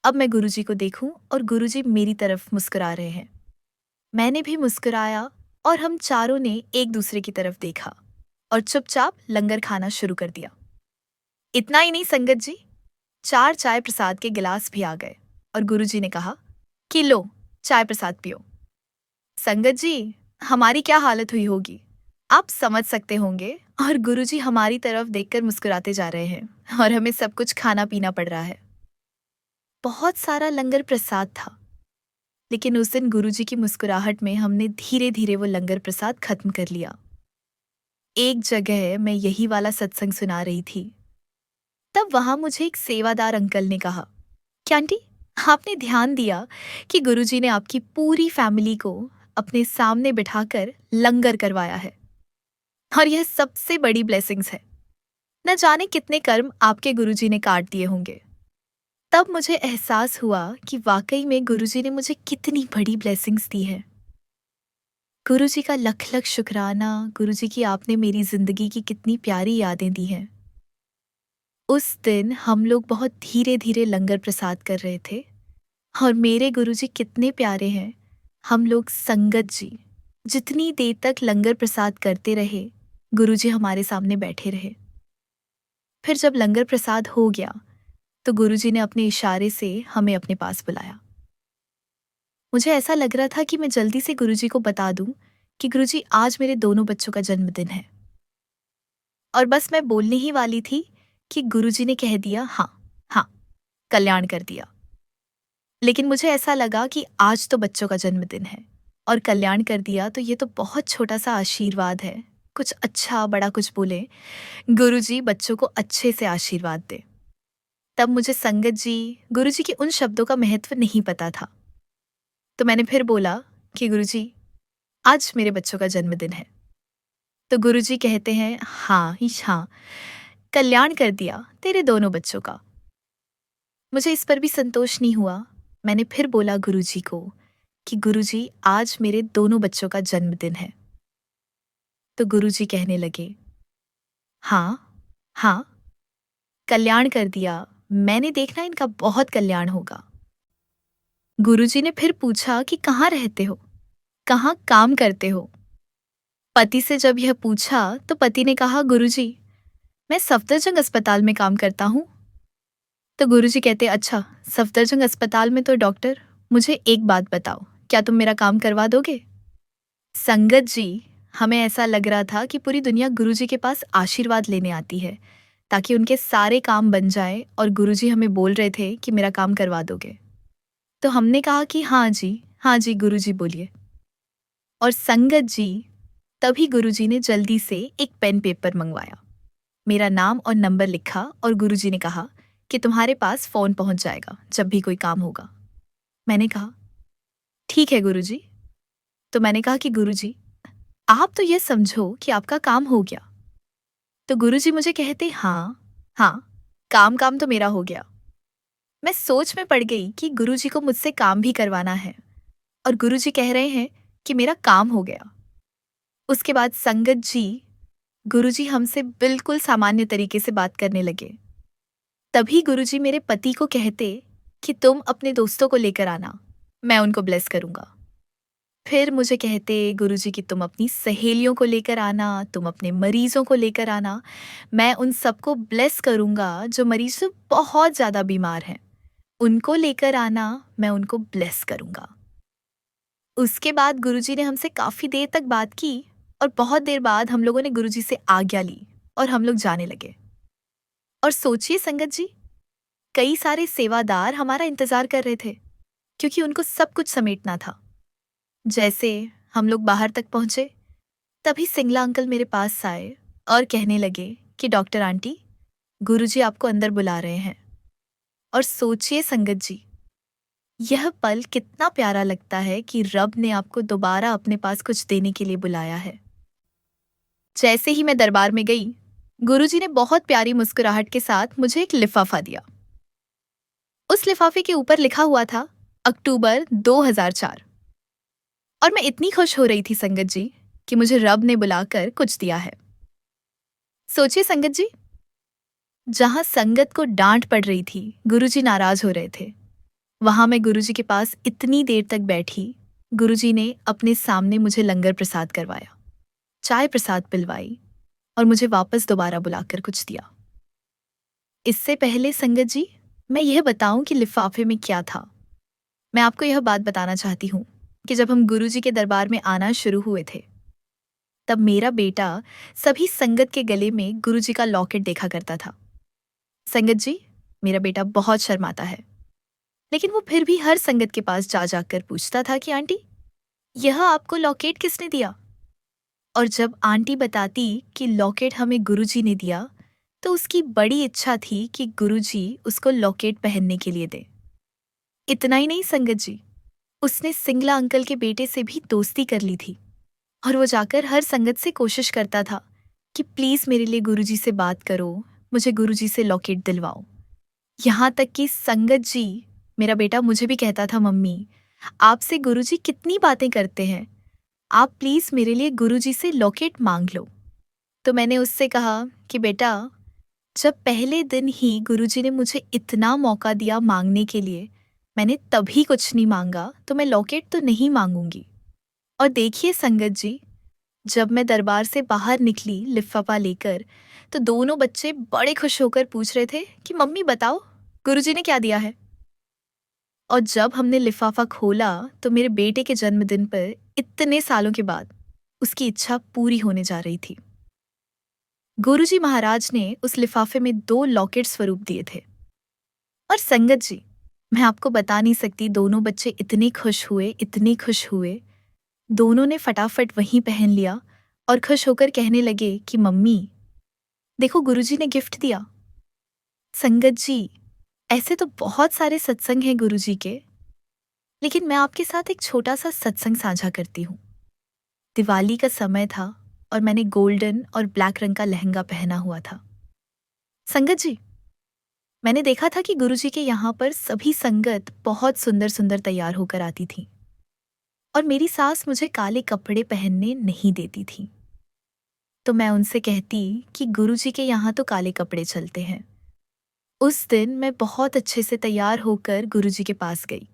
अब मैं गुरुजी को देखूं और गुरुजी मेरी तरफ मुस्कुरा रहे हैं। मैंने भी मुस्कुराया और हम चारों ने एक दूसरे की तरफ देखा और चुपचाप लंगर खाना शुरू कर दिया। इतना ही नहीं संगत जी, 4 चाय प्रसाद के गिलास भी आ गए और गुरुजी ने कहा कि लो, चाय प्रसाद पियो। संगत जी, हमारी क्या हालत हुई होगी आप समझ सकते होंगे। और गुरुजी हमारी तरफ देखकर मुस्कुराते जा रहे हैं और हमें सब कुछ खाना पीना पड़ रहा है। बहुत सारा लंगर प्रसाद था, लेकिन उस दिन गुरुजी की मुस्कुराहट में हमने धीरे धीरे वो लंगर प्रसाद खत्म कर लिया। एक जगह मैं यही वाला सत्संग सुना रही थी, तब वहां मुझे एक सेवादार अंकल ने कहा, क्या आंटी, आपने ध्यान दिया कि गुरुजी ने आपकी पूरी फैमिली को अपने सामने बिठाकर लंगर करवाया है, और यह सबसे बड़ी ब्लेसिंग्स है। न जाने कितने कर्म आपके गुरुजी ने काट दिए होंगे। तब मुझे एहसास हुआ कि वाकई में गुरुजी ने मुझे कितनी बड़ी ब्लेसिंग्स दी है। गुरुजी का लख लख शुक्राना। गुरुजी की आपने मेरी जिंदगी की कितनी प्यारी यादें दी हैं। उस दिन हम लोग बहुत धीरे धीरे लंगर प्रसाद कर रहे थे और मेरे गुरुजी कितने प्यारे हैं। हम लोग संगत जी जितनी देर तक लंगर प्रसाद करते रहे, गुरुजी हमारे सामने बैठे रहे। फिर जब लंगर प्रसाद हो गया तो गुरुजी ने अपने इशारे से हमें अपने पास बुलाया। मुझे ऐसा लग रहा था कि मैं जल्दी से गुरुजी को बता दूं कि गुरुजी, आज मेरे दोनों बच्चों का जन्मदिन है। और बस मैं बोलने ही वाली थी कि गुरुजी ने कह दिया, हाँ हाँ, कल्याण कर दिया। लेकिन मुझे ऐसा लगा कि आज तो बच्चों का जन्मदिन है और कल्याण कर दिया तो ये तो बहुत छोटा सा आशीर्वाद है। कुछ अच्छा बड़ा कुछ बोले, गुरुजी बच्चों को अच्छे से आशीर्वाद दे। तब मुझे संगत जी, गुरुजी के उन शब्दों का महत्व नहीं पता था। तो मैंने फिर बोला कि गुरुजी, आज मेरे बच्चों का जन्मदिन है। तो गुरुजी कहते हैं, हाँ हाँ, कल्याण कर दिया तेरे दोनों बच्चों का। मुझे इस पर भी संतोष नहीं हुआ। मैंने फिर बोला गुरुजी को कि गुरुजी, आज मेरे दोनों बच्चों का जन्मदिन है। तो गुरुजी कहने लगे, हाँ हाँ, कल्याण कर दिया, मैंने देखना इनका बहुत कल्याण होगा। गुरुजी ने फिर पूछा कि कहाँ रहते हो, कहाँ काम करते हो। पति से जब यह पूछा तो पति ने कहा, गुरुजी, मैं सफदरजंग अस्पताल में काम करता हूँ। तो गुरुजी कहते, अच्छा, सफदरजंग अस्पताल में तो डॉक्टर, मुझे एक बात बताओ, क्या तुम मेरा काम करवा दोगे? संगत जी, हमें ऐसा लग रहा था कि पूरी दुनिया गुरुजी के पास आशीर्वाद लेने आती है ताकि उनके सारे काम बन जाए, और गुरुजी हमें बोल रहे थे कि मेरा काम करवा दोगे। तो हमने कहा कि हाँ जी गुरुजी बोलिए। और संगत जी, तभी गुरुजी ने जल्दी से एक पेन पेपर मंगवाया, मेरा नाम और नंबर लिखा और गुरुजी ने कहा कि तुम्हारे पास फोन पहुंच जाएगा जब भी कोई काम होगा। मैंने कहा, ठीक है गुरुजी। तो मैंने कहा कि गुरुजी, आप तो ये समझो कि आपका काम हो गया। तो गुरुजी मुझे कहते, हाँ हाँ, काम काम तो मेरा हो गया। मैं सोच में पड़ गई कि गुरुजी को मुझसे काम भी करवाना है और गुरुजी कह रहे हैं कि मेरा काम हो गया। उसके बाद संगत जी, गुरुजी हमसे बिल्कुल सामान्य तरीके से बात करने लगे। तभी गुरुजी मेरे पति को कहते कि तुम अपने दोस्तों को लेकर आना, मैं उनको ब्लेस करूंगा। फिर मुझे कहते गुरुजी कि तुम अपनी सहेलियों को लेकर आना, तुम अपने मरीजों को लेकर आना, मैं उन सबको ब्लेस करूंगा जो मरीज से बहुत ज्यादा बीमार हैं, उनको लेकर आना, मैं उनको ब्लेस करूंगा। उसके बाद गुरुजी ने हमसे काफी देर तक बात की और बहुत देर बाद हम लोगों ने गुरुजी से आज्ञा ली और हम लोग जाने लगे। और सोचिए संगत जी, कई सारे सेवादार हमारा इंतजार कर रहे थे क्योंकि उनको सब कुछ समेटना था। जैसे हम लोग बाहर तक पहुंचे, तभी सिंगला अंकल मेरे पास आए और कहने लगे कि डॉक्टर आंटी, गुरुजी आपको अंदर बुला रहे हैं। और सोचिए संगत जी, यह पल कितना प्यारा लगता है कि रब ने आपको दोबारा अपने पास कुछ देने के लिए बुलाया है। जैसे ही मैं दरबार में गई, गुरुजी ने बहुत प्यारी मुस्कुराहट के साथ मुझे एक लिफाफा दिया। उस लिफाफे के ऊपर लिखा हुआ था, अक्टूबर 2004। और मैं इतनी खुश हो रही थी संगत जी कि मुझे रब ने बुलाकर कुछ दिया है। सोचिए संगत जी, जहां संगत को डांट पड़ रही थी, गुरुजी नाराज हो रहे थे, वहां मैं गुरुजी के पास इतनी देर तक बैठी। गुरुजी ने अपने सामने मुझे लंगर प्रसाद करवाया, चाय प्रसाद पिलवाई और मुझे वापस दोबारा बुलाकर कुछ दिया। इससे पहले संगत जी, मैं यह बताऊं कि लिफाफे में क्या था। मैं आपको यह बात बताना चाहती हूँ कि जब हम गुरुजी के दरबार में आना शुरू हुए थे, तब मेरा बेटा सभी संगत के गले में गुरुजी का लॉकेट देखा करता था। संगत जी, मेरा बेटा बहुत शर्माता है, लेकिन वो फिर भी हर संगत के पास जा जाकर पूछता था कि आंटी, यह आपको लॉकेट किसने दिया? और जब आंटी बताती कि लॉकेट हमें गुरुजी ने दिया, तो उसकी बड़ी इच्छा थी कि गुरुजी उसको लॉकेट पहनने के लिए दे। इतना ही नहीं संगत जी, उसने सिंगला अंकल के बेटे से भी दोस्ती कर ली थी और वो जाकर हर संगत से कोशिश करता था कि प्लीज मेरे लिए गुरुजी से बात करो, मुझे गुरुजी से लॉकेट दिलवाओ। यहाँ तक कि संगत जी, मेरा बेटा मुझे भी कहता था, मम्मी आपसे गुरुजी कितनी बातें करते हैं, आप प्लीज मेरे लिए गुरुजी से लॉकेट मांग लो। तो मैंने उससे कहा कि बेटा, जब पहले दिन ही गुरुजी ने मुझे इतना मौका दिया मांगने के लिए, मैंने तभी कुछ नहीं मांगा, तो मैं लॉकेट तो नहीं मांगूंगी। और देखिए संगत जी, जब मैं दरबार से बाहर निकली लिफाफा लेकर, तो दोनों बच्चे बड़े खुश होकर पूछ रहे थे कि मम्मी बताओ, गुरुजी ने क्या दिया है। और जब हमने लिफाफा खोला तो मेरे बेटे के जन्मदिन पर इतने सालों के बाद उसकी इच्छा पूरी होने जा रही थी। गुरुजी महाराज ने उस लिफाफे में 2 लॉकेट स्वरूप दिए थे। और संगत जी, मैं आपको बता नहीं सकती, दोनों बच्चे इतने खुश हुए, इतने खुश हुए। दोनों ने फटाफट वहीं पहन लिया और खुश होकर कहने लगे कि मम्मी देखो, गुरुजी ने गिफ्ट दिया। संगत जी, ऐसे तो बहुत सारे सत्संग हैं गुरुजी के, लेकिन मैं आपके साथ एक छोटा सा सत्संग साझा करती हूँ। दिवाली का समय था और मैंने गोल्डन और ब्लैक रंग का लहंगा पहना हुआ था। संगत जी, मैंने देखा था कि गुरुजी के यहाँ पर सभी संगत बहुत सुंदर सुंदर तैयार होकर आती थी और मेरी सास मुझे काले कपड़े पहनने नहीं देती थी। तो मैं उनसे कहती कि गुरुजी के यहाँ तो काले कपड़े चलते हैं। उस दिन मैं बहुत अच्छे से तैयार होकर गुरुजी के पास गई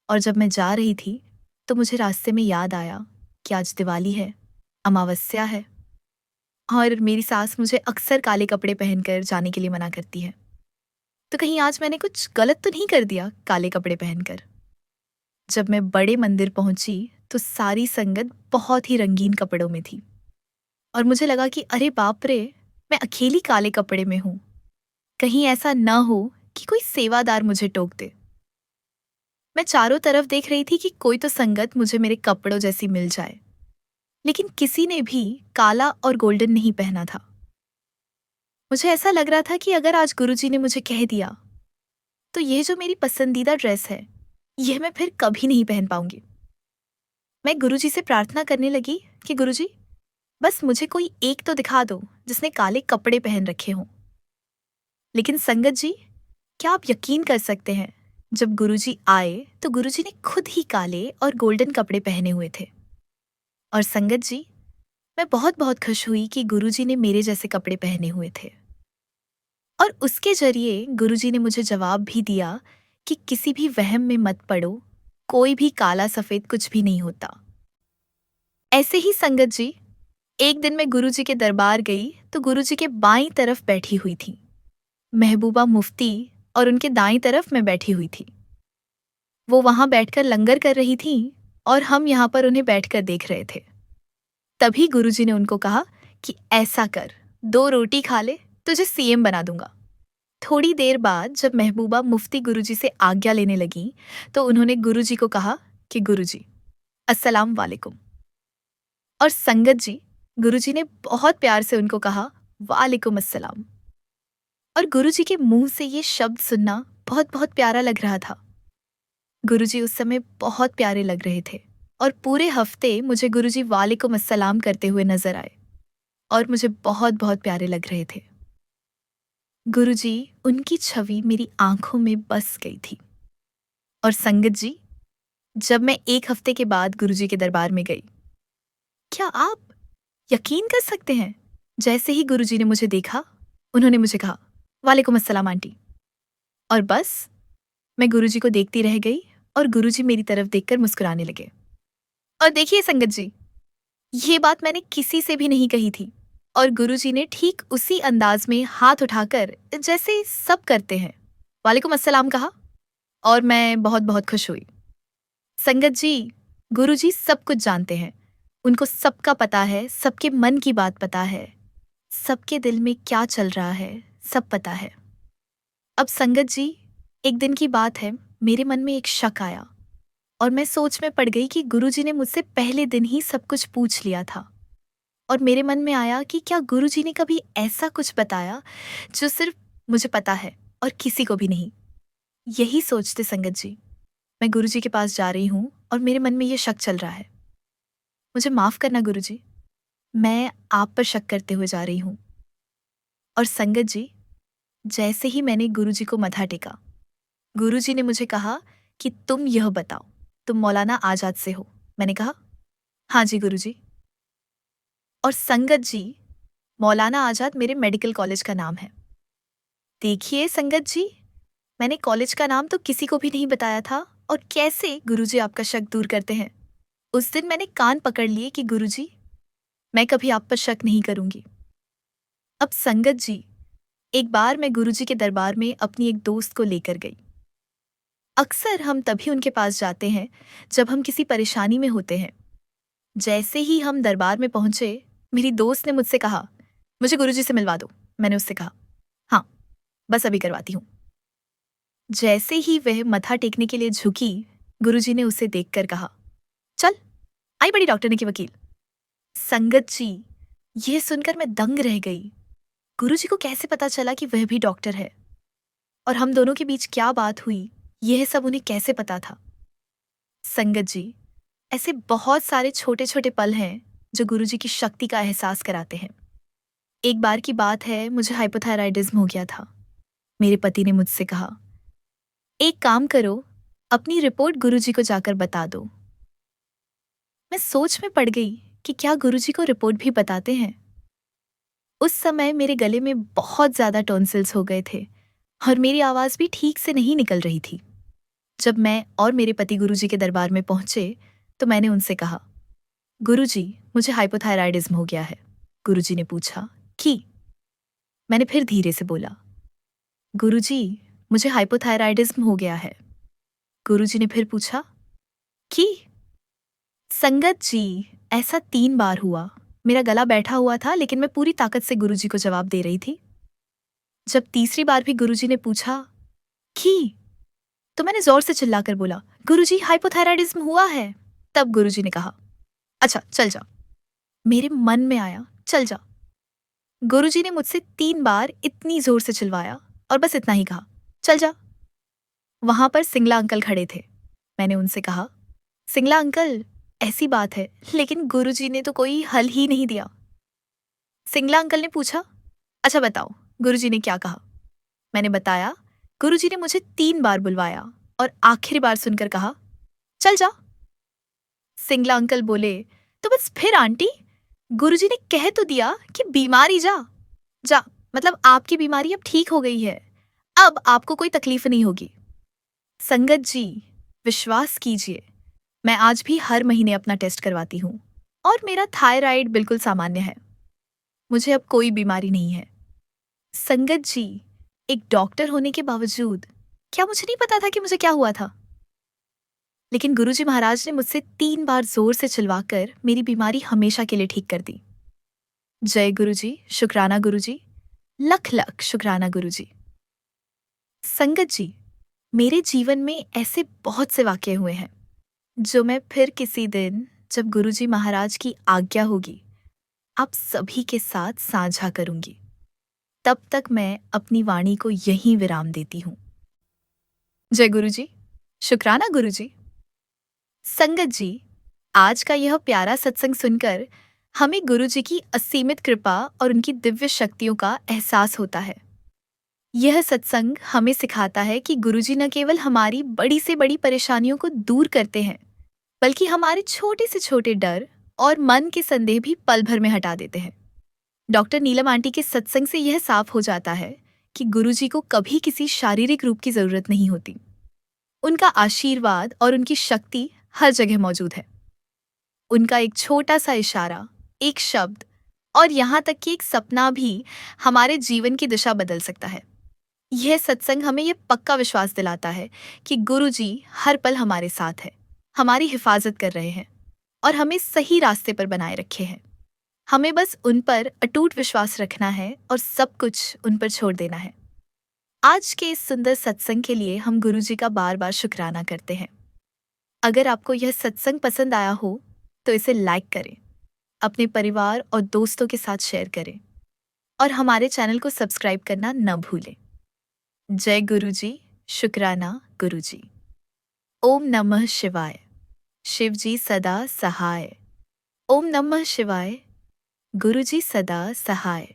और जब मैं जा रही थी तो मुझे रास्ते में याद आया कि आज दिवाली है, अमावस्या है और मेरी सास मुझे अक्सर काले कपड़े पहनकर जाने के लिए मना करती है। तो कहीं आज मैंने कुछ गलत तो नहीं कर दिया काले कपड़े पहनकर। जब मैं बड़े मंदिर पहुंची तो सारी संगत बहुत ही रंगीन कपड़ों में थी और मुझे लगा कि अरे बाप रे, मैं अकेली काले कपड़े में हूं। कहीं ऐसा न हो कि कोई सेवादार मुझे टोक दे। मैं चारों तरफ देख रही थी कि कोई तो संगत मुझे मेरे कपड़ों जैसी मिल जाए, लेकिन किसी ने भी काला और गोल्डन नहीं पहना था। मुझे ऐसा लग रहा था कि अगर आज गुरुजी ने मुझे कह दिया तो ये जो मेरी पसंदीदा ड्रेस है, यह मैं फिर कभी नहीं पहन पाऊंगी। मैं गुरुजी से प्रार्थना करने लगी कि गुरुजी, बस मुझे कोई एक तो दिखा दो जिसने काले कपड़े पहन रखे हों। लेकिन संगत जी, क्या आप यकीन कर सकते हैं, जब गुरुजी आए तो गुरुजी ने खुद ही काले और गोल्डन कपड़े पहने हुए थे। और संगत जी, मैं बहुत बहुत खुश हुई कि गुरुजी ने मेरे जैसे कपड़े पहने हुए थे और उसके जरिए गुरुजी ने मुझे जवाब भी दिया कि किसी भी वहम में मत पड़ो, कोई भी काला सफेद कुछ भी नहीं होता। ऐसे ही संगत जी, एक दिन मैं गुरुजी के दरबार गई तो गुरुजी के बाईं तरफ बैठी हुई थी महबूबा मुफ्ती और उनके दाईं तरफ मैं बैठी हुई थी। वो वहां बैठकर लंगर कर रही थीं और हम यहाँ पर उन्हें बैठकर देख रहे थे। तभी गुरुजी ने उनको कहा कि ऐसा कर, 2 रोटी खा ले, तुझे सीएम बना दूंगा। थोड़ी देर बाद जब महबूबा मुफ्ती गुरुजी से आज्ञा लेने लगी तो उन्होंने गुरुजी को कहा कि गुरुजी, अस्सलाम वालेकुम। और संगत जी, गुरुजी ने बहुत प्यार से उनको कहा वालेकुम अस्सलाम। और गुरुजी के मुंह से ये शब्द सुनना बहुत बहुत प्यारा लग रहा था। गुरुजी उस समय बहुत प्यारे लग रहे थे और पूरे हफ्ते मुझे गुरुजी वालेकुम अस्सलाम करते हुए नजर आए और मुझे बहुत बहुत प्यारे लग रहे थे। गुरुजी, उनकी छवि मेरी आंखों में बस गई थी और संगत जी, जब मैं 1 हफ्ते के बाद गुरुजी के दरबार में गई, क्या आप यकीन कर सकते हैं? जैसे ही गुरुजी ने मुझे देखा, उन्होंने मुझे कहा, "वालेकुम अस्सलाम आंटी।" और बस मैं गुरुजी को देखती रह गई और गुरुजी मेरी तरफ देखकर मुस्कुराने लगे। और देखिए संगत जी, ये बात मैंने किसी से भी नहीं कही थी और गुरुजी ने ठीक उसी अंदाज में हाथ उठाकर जैसे सब करते हैं, "वालेकुम अस्सलाम" कहा और मैं बहुत-बहुत खुश हुई। संगत जी, गुरुजी सब कुछ जानते हैं। उनको सबका पता है, सबके मन की बात पता है, सबके दिल में क्या चल रहा है, सब पता है। अब संगत जी, एक दिन की बात है, मेरे मन में एक शक आया और मैं सोच में पड़ गई कि गुरुजी ने मुझसे पहले दिन ही सब कुछ पूछ लिया था। और मेरे मन में आया कि क्या गुरुजी ने कभी ऐसा कुछ बताया जो सिर्फ मुझे पता है और किसी को भी नहीं। यही सोचते संगत जी, मैं गुरुजी के पास जा रही हूँ और मेरे मन में ये शक चल रहा है। मुझे माफ करना गुरुजी, मैं आप पर शक करते हुए जा रही हूँ। और संगत जी, जैसे ही मैंने गुरुजी को मथा टेका, गुरुजी ने मुझे कहा कि तुम यह बताओ, तुम मौलाना आजाद से हो? मैंने कहा, हाँ जी गुरुजी। और संगत जी, मौलाना आजाद मेरे मेडिकल कॉलेज का नाम है। देखिए संगत जी, मैंने कॉलेज का नाम तो किसी को भी नहीं बताया था और कैसे गुरुजी आपका शक दूर करते हैं। उस दिन मैंने कान पकड़ लिए कि गुरुजी, मैं कभी आप पर शक नहीं करूंगी। अब संगत जी, एक बार मैं गुरुजी के दरबार में अपनी एक दोस्त को लेकर गई। अक्सर हम तभी उनके पास जाते हैं जब हम किसी परेशानी में होते हैं। जैसे ही हम दरबार में पहुंचे, मेरी दोस्त ने मुझसे कहा, मुझे गुरुजी से मिलवा दो। मैंने उससे कहा, हाँ, बस अभी करवाती हूँ। जैसे ही वह मथा टेकने के लिए झुकी, गुरुजी ने उसे देखकर कहा, चल, आई बड़ी डॉक्टरनी की वकील। संगत जी, यह सुनकर मैं दंग रह गई। गुरुजी को कैसे पता चला कि वह भी डॉक्टर है? और हम दोनों के बीच क्या बात हुई, यह सब उन्हें कैसे पता था? संगत जी, ऐसे बहुत सारे छोटे छोटे पल हैं जो गुरुजी की शक्ति का एहसास कराते हैं। एक बार की बात है, मुझे हाइपोथायराइडिज्म हो गया था। मेरे पति ने मुझसे कहा, एक काम करो, अपनी रिपोर्ट गुरुजी को जाकर बता दो। मैं सोच में पड़ गई कि क्या गुरुजी को रिपोर्ट भी बताते हैं। उस समय मेरे गले में बहुत ज्यादा टॉन्सिल्स हो गए थे और मेरी आवाज भी ठीक से नहीं निकल रही थी। जब मैं और मेरे पति गुरुजी के दरबार में पहुंचे तो मैंने उनसे कहा, गुरुजी, मुझे हाइपोथायराइडिज्म हो गया है। गुरुजी ने पूछा, कि? मैंने फिर धीरे से बोला, गुरुजी, मुझे हाइपोथायराइडिज्म हो गया है। गुरुजी ने फिर पूछा, कि? संगत जी, ऐसा 3 बार हुआ। मेरा गला बैठा हुआ था लेकिन मैं पूरी ताकत से गुरुजी को जवाब दे रही थी। जब तीसरी बार भी गुरुजी ने पूछा, कि? तो मैंने जोर से चिल्लाकर बोला, गुरुजी, हाइपोथायराइडिज्म हुआ है। तब गुरुजी ने कहा, अच्छा चल जा। मेरे मन में आया, चल जा। गुरुजी ने मुझसे 3 बार इतनी जोर से चिल्लाया और बस इतना ही कहा, चल जा। वहां पर सिंगला अंकल खड़े थे। मैंने उनसे कहा, सिंगला अंकल, ऐसी बात है लेकिन गुरुजी ने तो कोई हल ही नहीं दिया। सिंगला अंकल ने पूछा, अच्छा बताओ, गुरुजी ने क्या कहा? मैंने बताया, गुरुजी ने मुझे 3 बार बुलवाया और आखिरी बार सुनकर कहा, चल जा। सिंगला अंकल बोले, तो बस फिर आंटी, गुरुजी ने कह तो दिया कि बीमारी जा जा, मतलब आपकी बीमारी अब ठीक हो गई है, अब आपको कोई तकलीफ नहीं होगी। संगत जी, विश्वास कीजिए, मैं आज भी हर महीने अपना टेस्ट करवाती हूँ और मेरा थायराइड बिल्कुल सामान्य है। मुझे अब कोई बीमारी नहीं है। संगत जी, एक डॉक्टर होने के बावजूद क्या मुझे नहीं पता था कि मुझे क्या हुआ था? लेकिन गुरुजी महाराज ने मुझसे 3 बार जोर से चिल्लाकर मेरी बीमारी हमेशा के लिए ठीक कर दी। जय गुरुजी, शुक्राना गुरुजी, लख लख शुक्राना गुरुजी। संगत जी, मेरे जीवन में ऐसे बहुत से वाक़ये हुए हैं जो मैं फिर किसी दिन, जब गुरुजी महाराज की आज्ञा होगी, आप सभी के साथ साझा करूंगी। तब तक मैं अपनी वाणी को यहीं विराम देती हूँ। जय गुरुजी, शुक्राना गुरुजी। संगत जी, आज का यह प्यारा सत्संग सुनकर हमें गुरुजी की असीमित कृपा और उनकी दिव्य शक्तियों का एहसास होता है। यह सत्संग हमें सिखाता है कि गुरुजी न केवल हमारी बड़ी से बड़ी परेशानियों को दूर करते हैं, बल्कि हमारे छोटे से छोटे डर और मन के संदेह भी पल भर में हटा देते हैं। डॉक्टर नीलम आंटी के सत्संग से यह साफ हो जाता है कि गुरुजी को कभी किसी शारीरिक रूप की जरूरत नहीं होती। उनका आशीर्वाद और उनकी शक्ति हर जगह मौजूद है। उनका एक छोटा सा इशारा, एक शब्द और यहाँ तक कि एक सपना भी हमारे जीवन की दिशा बदल सकता है। यह सत्संग हमें यह पक्का विश्वास दिलाता है कि गुरुजी हर पल हमारे साथ है, हमारी हिफाजत कर रहे हैं और हमें सही रास्ते पर बनाए रखे हैं। हमें बस उन पर अटूट विश्वास रखना है और सब कुछ उन पर छोड़ देना है। आज के इस सुंदर सत्संग के लिए हम गुरुजी का बार बार शुक्राना करते हैं। अगर आपको यह सत्संग पसंद आया हो तो इसे लाइक करें, अपने परिवार और दोस्तों के साथ शेयर करें और हमारे चैनल को सब्सक्राइब करना न भूलें। जय गुरुजी, शुक्राना गुरुजी। ओम नमः शिवाय। शिव जी सदा सहाय। ओम नमः शिवाय। गुरुजी सदा सहाय।